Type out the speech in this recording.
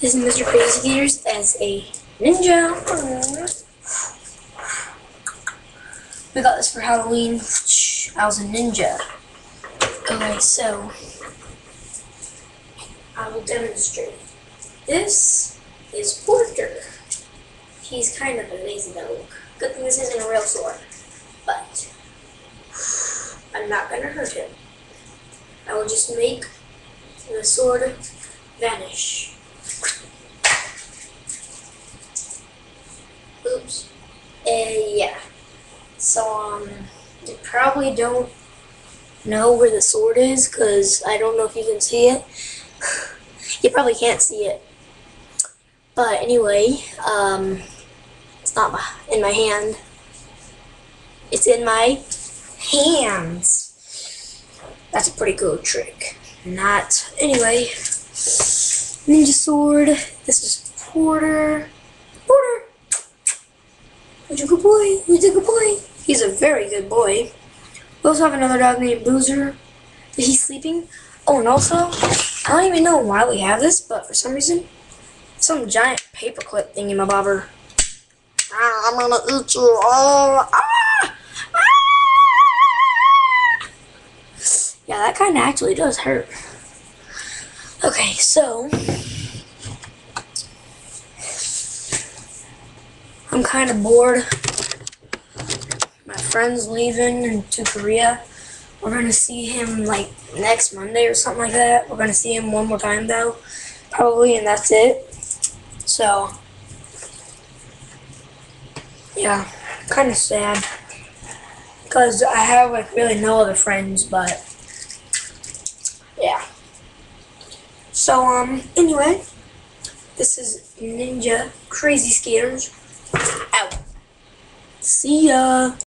This is Mr. Crazy Skaters as a ninja. We got this for Halloween. I was a ninja. Okay, so I will demonstrate. This is Porter. He's kind of a lazy dog. Good thing this isn't a real sword, but I'm not gonna hurt him. I will just make the sword vanish. Oops. Yeah. So, you probably don't know where the sword is, because I don't know if you can see it. You probably can't see it. But anyway, it's not in my hand. It's in my hands. That's a pretty cool trick. Anyway, ninja sword. This is Porter. Porter! Who's a good boy? Who's a good boy? He's a very good boy. We also have another dog named Boozer. He's sleeping. Oh, and also, I don't even know why we have this, but for some reason, some giant paperclip thingy-mabobber. I'm gonna eat you. Oh, ah! Ah! Yeah, that kind of actually does hurt. Okay, so I'm kind of bored. My friend's leaving to Korea. We're gonna see him like next Monday or something like that. We're gonna see him one more time though, probably, and that's it. So yeah, kind of sad because I have like really no other friends, but yeah. So anyway, this is Ninja Crazy Skaters out. See ya.